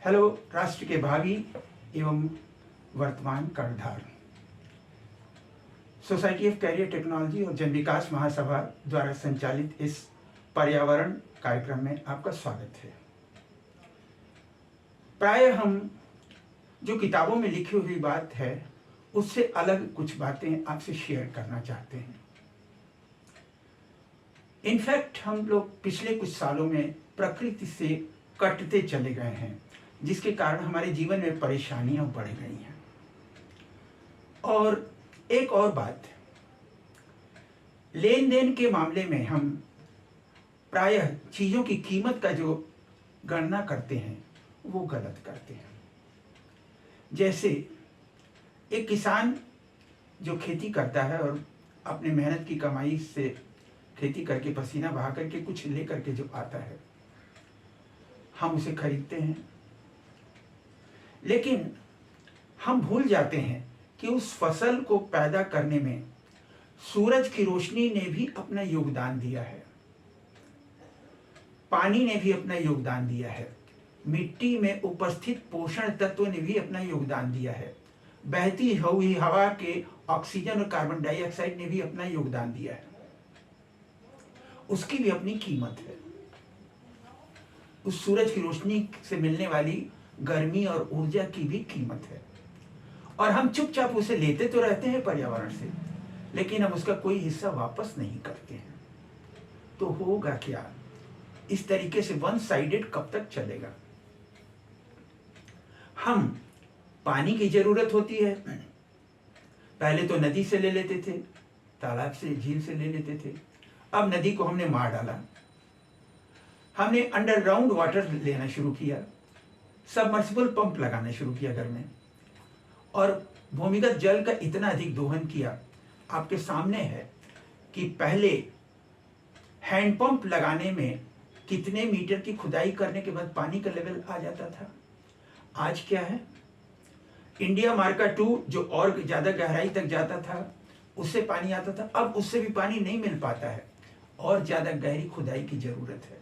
Hello राष्ट्र के भावी एवं वर्तमान कर्णधार। सोसाइटी ऑफ कैरियर टेक्नोलॉजी और जन विकास महासभा द्वारा संचालित इस पर्यावरण कार्यक्रम में आपका स्वागत है। प्रायः हम जो किताबों में लिखी हुई बात है उससे अलग कुछ बातें आपसे शेयर करना चाहते हैं। इनफैक्ट हम लोग पिछले कुछ सालों में प्रकृति से कटते चले गए हैं, जिसके कारण हमारे जीवन में परेशानियां बढ़ गई हैं। और एक और बात, लेन देन के मामले में हम प्रायः चीज़ों की कीमत का जो गणना करते हैं वो गलत करते हैं। जैसे एक किसान जो खेती करता है और अपने मेहनत की कमाई से खेती करके पसीना बहा करके कुछ ले करके जो आता है, हम उसे खरीदते हैं, लेकिन हम भूल जाते हैं कि उस फसल को पैदा करने में सूरज की रोशनी ने भी अपना योगदान दिया है, पानी ने भी अपना योगदान दिया है, मिट्टी में उपस्थित पोषण तत्व ने भी अपना योगदान दिया है, बहती हुई हवा के ऑक्सीजन और कार्बन डाइऑक्साइड ने भी अपना योगदान दिया है। उसकी भी अपनी कीमत है। उस सूरज की रोशनी से मिलने वाली गर्मी और ऊर्जा की भी कीमत है, और हम चुपचाप उसे लेते तो रहते हैं पर्यावरण से, लेकिन हम उसका कोई हिस्सा वापस नहीं करते हैं। तो होगा क्या? इस तरीके से वन साइडेड कब तक चलेगा? हम पानी की जरूरत होती है, पहले तो नदी से ले लेते थे, तालाब से, झील से ले लेते थे। अब नदी को हमने मार डाला, हमने अंडरग्राउंड वाटर लेना शुरू किया, सबमर्सिबल पंप लगाना शुरू किया घर में, और भूमिगत जल का इतना अधिक दोहन किया। आपके सामने है कि पहले हैंडपंप लगाने में कितने मीटर की खुदाई करने के बाद पानी का लेवल आ जाता था। आज क्या है? इंडिया मार्का 2 जो और ज्यादा गहराई तक जाता था, उससे पानी आता था, अब उससे भी पानी नहीं मिल पाता है, और ज्यादा गहरी खुदाई की जरूरत है।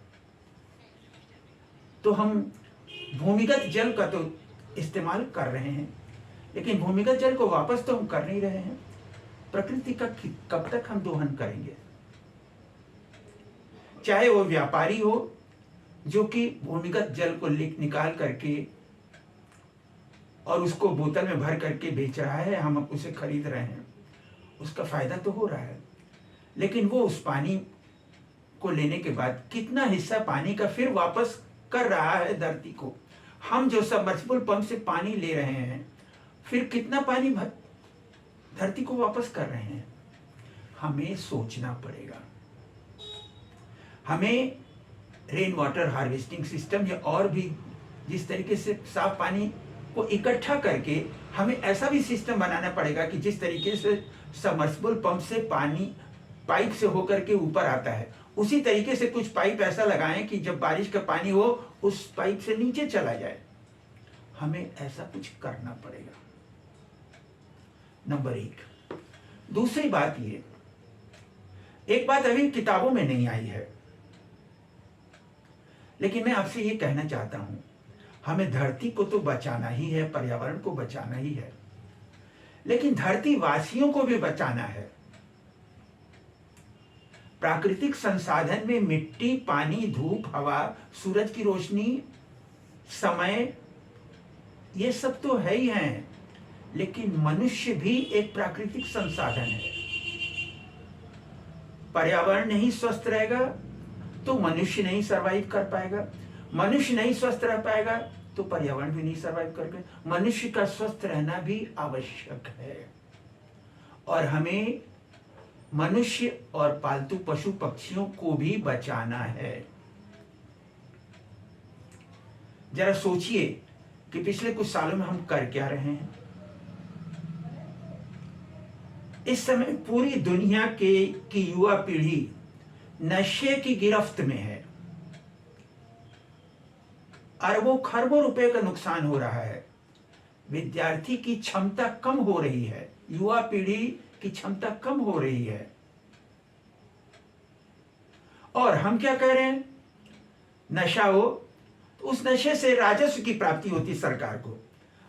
तो हम भूमिगत जल का तो इस्तेमाल कर रहे हैं, लेकिन भूमिगत जल को वापस तो हम कर नहीं रहे हैं। प्रकृति का कब तक हम दोहन करेंगे? चाहे वो व्यापारी हो जो कि भूमिगत जल को निकाल करके और उसको बोतल में भर करके बेच रहा है, हम उसे खरीद रहे हैं, उसका फायदा तो हो रहा है, लेकिन वो उस पानी को लेने के बाद कितना हिस्सा पानी का फिर वापस कर रहा है धरती को। हम जो सबमर्सिबल पंप से पानी ले रहे हैं, फिर कितना पानी धरती को वापस कर रहे हैं। हमें सोचना पड़ेगा। हमें रेन वाटर हार्वेस्टिंग सिस्टम या और भी जिस तरीके से साफ पानी को इकट्ठा करके हमें ऐसा भी सिस्टम बनाना पड़ेगा कि जिस तरीके से सबमर्सिबल पंप से पानी पाइप से होकर के ऊपर आता है, उसी तरीके से कुछ पाइप ऐसा लगाएं कि जब बारिश का पानी हो उस पाइप से नीचे चला जाए। हमें ऐसा कुछ करना पड़ेगा, नंबर 1। दूसरी बात ये, एक बात अभी किताबों में नहीं आई है, लेकिन मैं आपसे ये कहना चाहता हूं, हमें धरती को तो बचाना ही है, पर्यावरण को बचाना ही है, लेकिन धरती वासियों को भी बचाना है। प्राकृतिक संसाधन में मिट्टी, पानी, धूप, हवा, सूरज की रोशनी, समय, ये सब तो है ही हैं, लेकिन मनुष्य भी एक प्राकृतिक संसाधन है। पर्यावरण नहीं स्वस्थ रहेगा तो मनुष्य नहीं सरवाइव कर पाएगा, मनुष्य नहीं स्वस्थ रह पाएगा तो पर्यावरण भी नहीं सरवाइव कर पाएगा। मनुष्य का स्वस्थ रहना भी आवश्यक है, और हमें मनुष्य और पालतू पशु पक्षियों को भी बचाना है। जरा सोचिए कि पिछले कुछ सालों में हम कर क्या रहे हैं। इस समय पूरी दुनिया की युवा पीढ़ी नशे की गिरफ्त में है, अरबों खरबों रुपए का नुकसान हो रहा है, विद्यार्थी की क्षमता कम हो रही है, युवा पीढ़ी की क्षमता कम हो रही है, और हम क्या कह रहे हैं? नशा हो तो उस नशे से राजस्व की प्राप्ति होती सरकार को।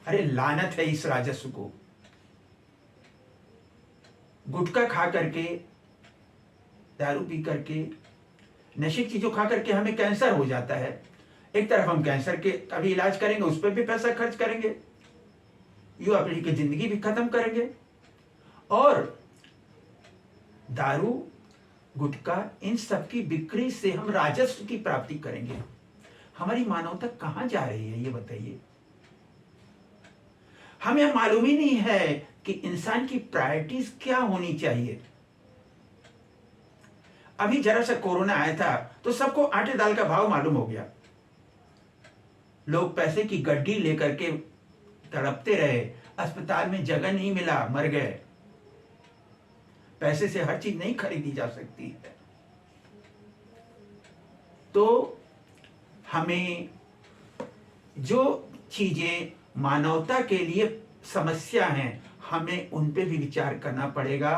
अरे लानत है इस राजस्व को। गुटखा खा करके, दारू पी करके, नशे की चीजों खा करके हमें कैंसर हो जाता है। एक तरफ हम कैंसर के कभी इलाज करेंगे, उस पर भी पैसा खर्च करेंगे, युवा पीढ़ी की जिंदगी भी खत्म करेंगे, और दारू, गुटखा, इन सब की बिक्री से हम राजस्व की प्राप्ति करेंगे। हमारी मानवता कहां जा रही है ये बताइए। हमें मालूम ही नहीं है कि इंसान की प्रायोरिटीज क्या होनी चाहिए। अभी जरा सा कोरोना आया था तो सबको आटे दाल का भाव मालूम हो गया। लोग पैसे की गड्डी लेकर के तड़पते रहे, अस्पताल में जगह नहीं मिला, मर गए। पैसे से हर चीज नहीं खरीदी जा सकती है। तो हमें जो चीजें मानवता के लिए समस्या हैं, हमें उन पे भी विचार करना पड़ेगा।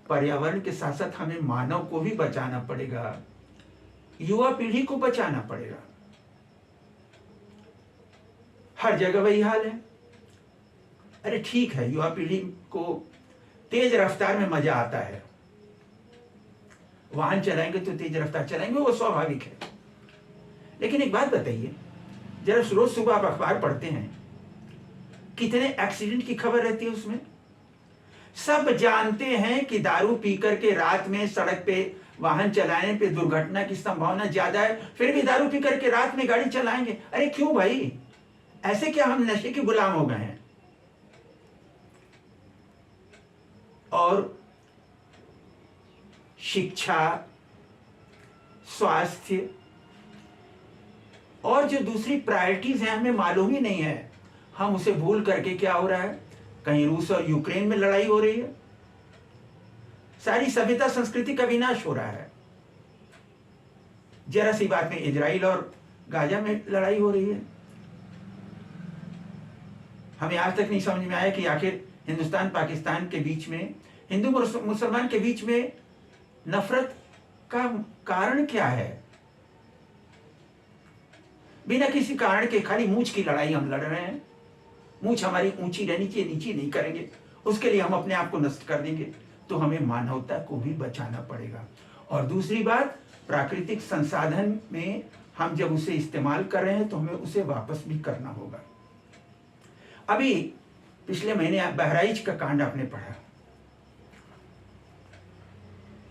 पर्यावरण के साथ साथ हमें मानव को भी बचाना पड़ेगा, युवा पीढ़ी को बचाना पड़ेगा। हर जगह वही हाल है। अरे ठीक है, युवा पीढ़ी को तेज रफ्तार में मजा आता है, वाहन चलाएंगे तो तेज रफ्तार चलाएंगे, वो स्वाभाविक है। लेकिन एक बात बताइए, जरा रोज सुबह आप अखबार पढ़ते हैं, कितने एक्सीडेंट की खबर रहती है उसमें। सब जानते हैं कि दारू पी करके रात में सड़क पे वाहन चलाने पे दुर्घटना की संभावना ज्यादा है, फिर भी दारू पी करके रात में गाड़ी चलाएंगे। अरे क्यों भाई, ऐसे क्या हम नशे के गुलाम हो गए हैं? और शिक्षा, स्वास्थ्य और जो दूसरी प्रायोरिटीज हैं हमें मालूम ही नहीं है। हम उसे भूल करके क्या हो रहा है, कहीं रूस और यूक्रेन में लड़ाई हो रही है, सारी सभ्यता संस्कृति का विनाश हो रहा है। जरा सी बात में इजराइल और गाजा में लड़ाई हो रही है। हमें आज तक नहीं समझ में आया कि आखिर हिंदुस्तान पाकिस्तान के बीच में, हिंदू मुसलमान के बीच में नफरत का कारण क्या है। बिना किसी कारण के खाली मूंछ की लड़ाई हम लड़ रहे हैं। मूंछ हमारी ऊंची रहनी चाहिए, नीची नहीं करेंगे, उसके लिए हम अपने आप को नष्ट कर देंगे। तो हमें मानवता को भी बचाना पड़ेगा। और दूसरी बात, प्राकृतिक संसाधन में हम जब उसे इस्तेमाल कर रहे हैं तो हमें उसे वापस भी करना होगा। अभी पिछले महीने बहराइच का कांड आपने पढ़ा।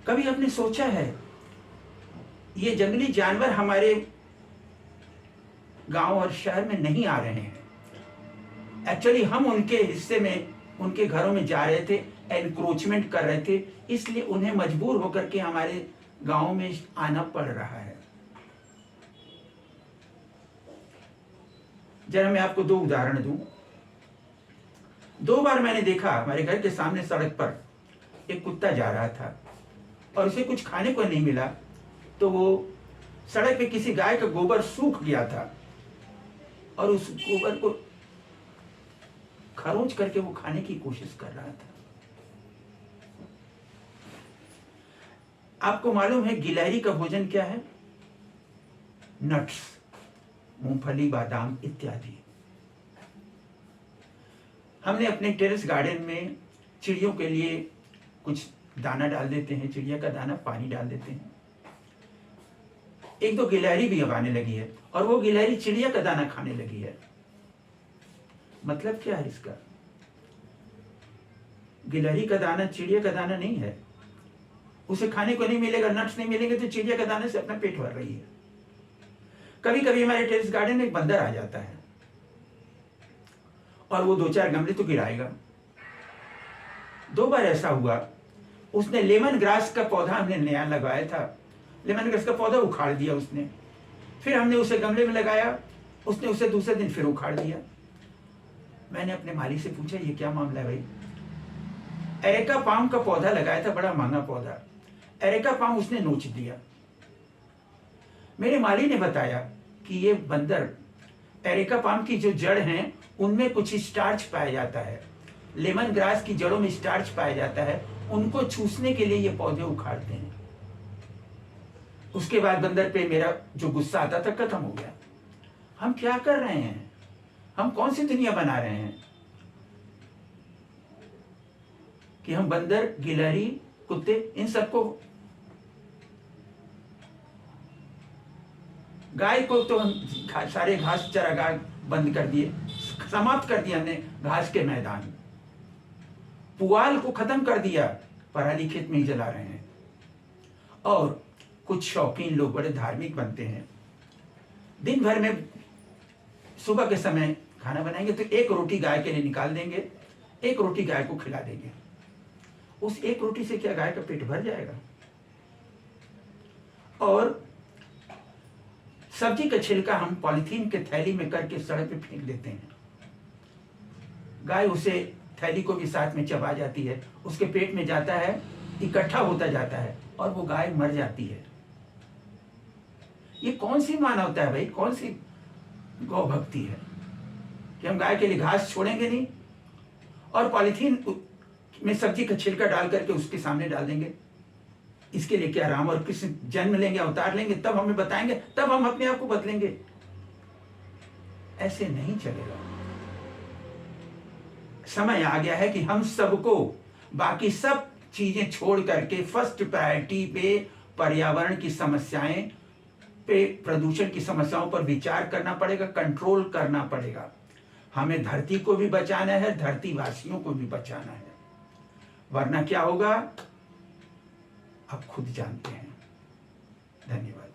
कभी आपने सोचा है ये जंगली जानवर हमारे गांव और शहर में नहीं आ रहे हैं, एक्चुअली हम उनके हिस्से में, उनके घरों में जा रहे थे, एनक्रोचमेंट कर रहे थे, इसलिए उन्हें मजबूर होकर के हमारे गांव में आना पड़ रहा है। जरा मैं आपको दो उदाहरण दूं। 2 बार मैंने देखा, हमारे घर के सामने सड़क पर एक कुत्ता जा रहा था और उसे कुछ खाने को नहीं मिला, तो वो सड़क पे किसी गाय का गोबर सूख गया था और उस गोबर को खरोंच करके वो खाने की कोशिश कर रहा था। आपको मालूम है गिलहरी का भोजन क्या है? नट्स, मूंगफली, बादाम इत्यादि। हमने अपने टेरेस गार्डन में चिड़ियों के लिए कुछ दाना डाल देते हैं, चिड़िया का दाना, पानी डाल देते हैं। 1-2 गिलहरी भी अब आने लगी है और वो गिलहरी चिड़िया का दाना खाने लगी है। मतलब क्या है इसका? गिलहरी का दाना चिड़िया का दाना नहीं है। उसे खाने को नहीं मिलेगा, नट्स नहीं मिलेंगे, तो चिड़िया के दाने से अपना पेट भर रही है। कभी कभी हमारे टेरेस गार्डन में एक बंदर आ जाता है और वो 2-4 गमले तो गिराएगा। 2 बार ऐसा हुआ, उसने लेमन ग्रास का पौधा हमने नया लगाया था, लेमन ग्रास का पौधा उखाड़ दिया उसने। फिर हमने उसे गमले में लगाया, उसने उसे दूसरे दिन फिर उखाड़ दिया। मैंने अपने माली से पूछा ये क्या मामला है भाई? एरेका पाम का पौधा लगाया था, बड़ा महंगा पौधा, एरेका पाम उसने नोच दिया। मेरे माली ने बताया कि ये बंदर, एरेका पाम की जो जड़ हैं उनमें कुछ स्टार्च पाया जाता है, लेमन ग्रास की जड़ों में स्टार्च पाया जाता है, उनको चूसने के लिए ये पौधे उखाड़ते हैं। उसके बाद बंदर पे मेरा जो गुस्सा आता था खत्म हो गया। हम क्या कर रहे हैं? हम कौन सी दुनिया बना रहे हैं कि हम बंदर, गिलहरी, कुत्ते, इन सबको, गाय को तो हम सारे घास चरागाह बंद कर दिए, समाप्त कर दिया हमने घास के मैदान, पुआल को खत्म कर दिया, पराली खेत में ही जला रहे हैं। और कुछ शौकीन लोग बड़े धार्मिक बनते हैं, दिन भर में सुबह के समय खाना बनाएंगे तो एक रोटी गाय के लिए निकाल देंगे, एक रोटी गाय को खिला देंगे। उस एक रोटी से क्या गाय का पेट भर जाएगा? और सब्जी का छिलका हम पॉलिथीन के थैली में करके सड़क पे फेंक देते हैं, गाय उसे थैली को भी साथ में चबा जाती है, उसके पेट में जाता है, इकट्ठा होता जाता है और वो गाय मर जाती है। ये कौन सी मानवता है भाई? कौन सी गौ भक्ति है कि हम गाय के लिए घास छोड़ेंगे नहीं और पॉलिथीन में सब्जी का छिलका डाल करके उसके सामने डाल देंगे? इसके लिए क्या राम और कृष्ण जन्म लेंगे, अवतार लेंगे, तब हमें बताएंगे, तब हम अपने आप को बदलेंगे? ऐसे नहीं चलेगा। समय आ गया है कि हम सबको बाकी सब चीजें छोड़ करके फर्स्ट प्रायोरिटी पे पर्यावरण की समस्याएं पे, प्रदूषण की समस्याओं पर विचार करना पड़ेगा, कंट्रोल करना पड़ेगा। हमें धरती को भी बचाना है, धरती वासियों को भी बचाना है, वरना क्या होगा आप खुद जानते हैं। धन्यवाद।